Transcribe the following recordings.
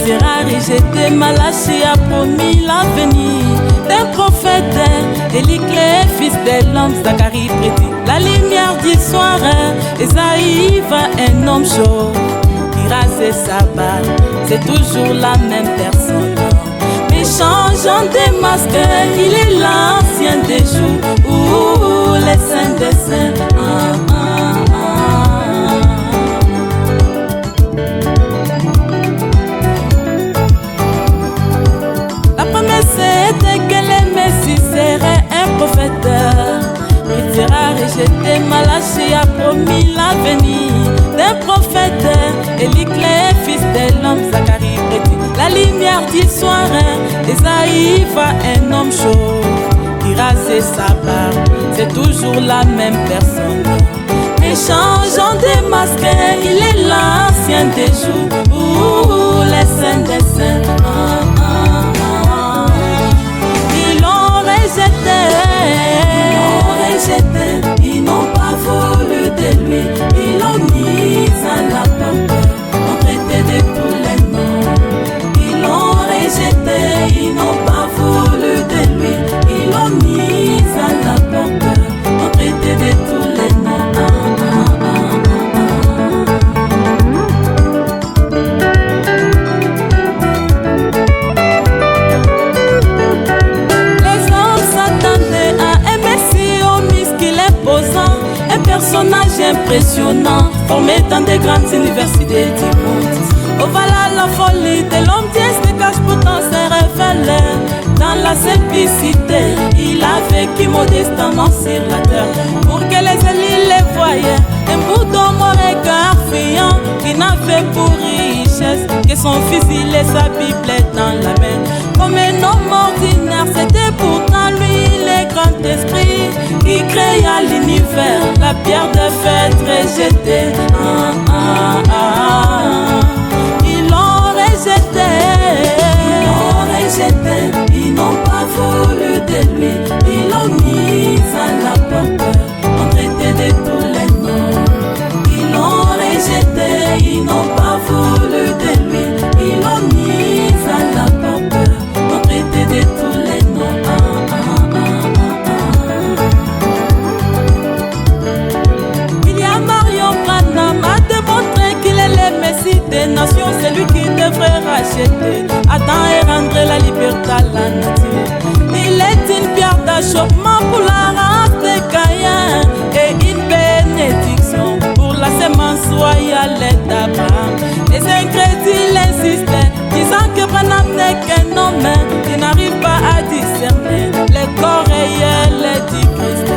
sera rejeté, Malachi a promis l'avenir d'un prophète. Élie, fils de l'homme, Zacharie prédit la lumière du soir. Esaïe va un homme chaud qui rase sa barbe, c'est toujours la même personne. Mais changeant des masques, il est l'ancien des jours, les saints des saints. La promesse était que le Messie serait un prophète. Il sera rejeté, Malachi a promis l'avenir d'un prophète. Élie, fils de l'homme, Zacharie prédit la lumière du soir. Esaïe va un homme chaud qui rase sa barbe, c'est toujours la même personne. Mais changeant des masques, il est l'ancien des jours, les saints des saints. Ils l'ont rejeté, ils n'ont pas voulu de lui, ils l'ont mis à la porte, ont traité de tous les noms. Ils l'ont rejeté, ils n'ont pas voulu de lui, ils l'ont mis à la porte, ont traité de tous les noms. Personnage impressionnant, formé dans des grandes universités du monde. Oh voilà la folie de l'homme, Dieu se cache pourtant se révèle. Dans la simplicité, il a vécu modestement sur la terre, pour que les élites les voyaient. Un bout d'homme au regard fuyant, qui n'avait pour richesse que son fusil et sa Bible dans la main. Comme un homme ordinaire, c'était pourtant lui le grand esprit qui créa l'univers, la pierre de fête rejetée. Ils l'ont rejeté, ils n'ont pas voulu de lui, ils l'ont mis à la porte, ont traité de tous les noms. Ils l'ont rejeté, ils n'ont pas voulu de lui, ils l'ont mis à la porte, ont traité de tous les noms. Des nations, c'est lui qui devrait racheter, attendre et rendre la liberté à la nature. Il est une pierre d'achoppement pour la race des Caïens et une bénédiction pour la sémence royale d'Abraham. Les incrédules insistent, disant que Branham n'est qu'un homme qui n'arrive pas à discerner le corps réel du Christ.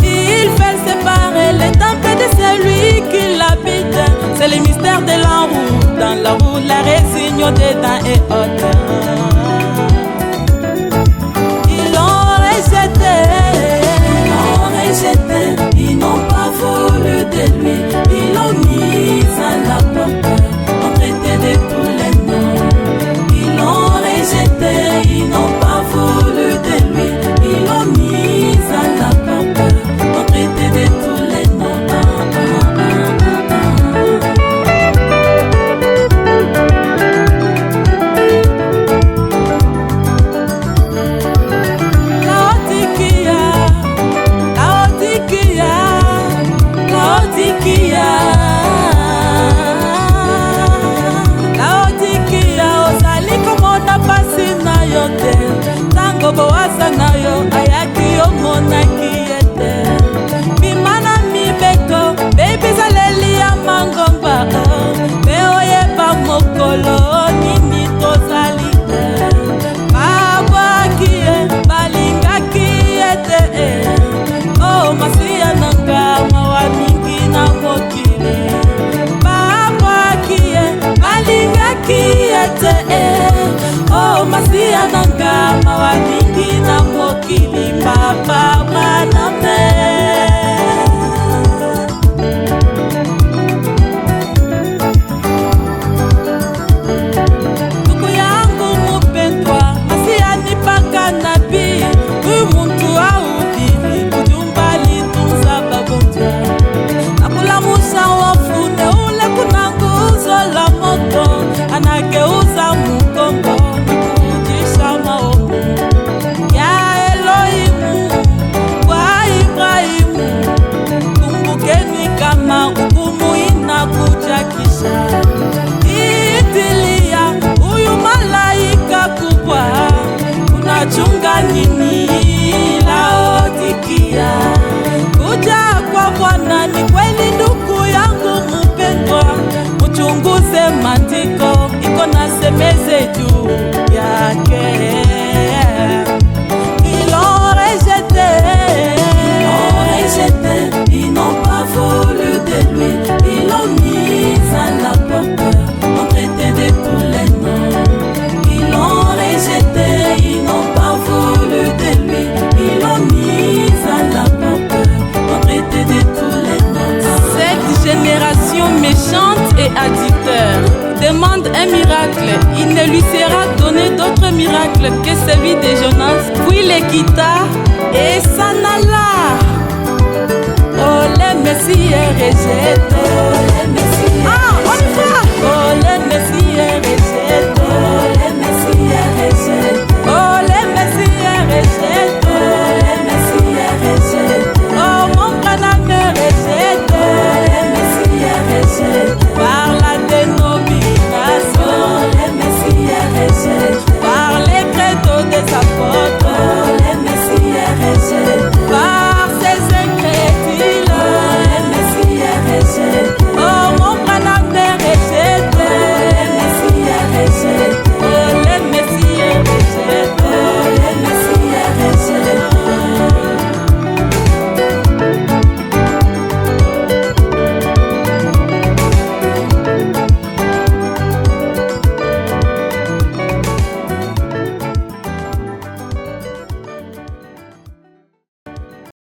Ils veulent séparer les temples de celui qui l'habite. C'est le mystère de la roue, dans la roue, la résignation dedans et autres. Ils l'ont rejeté, ils n'ont pas voulu de lui, ils l'ont mis à la porte, ont traité de tous les noms. Ils l'ont rejeté, ils n'ont pas voulu de lui, ils l'ont mis à la porte, ont traité de tous les noms. mandiko ikona semezetu yake. Ils l'ont rejeté, ils n'ont pas voulu de lui. Ils l'ont mis à la porte, ont traité de tous les noms. Ils l'ont rejeté, ils n'ont pas voulu de lui. Ils l'ont mis à la porte, ont traité de tous les noms. Cette génération méchante et addicteur demande un miracle, il ne lui sera donné d'autre miracle que celui de Jonas. Puis il quitta et s'en alla. Oh, le Messie est rejeté.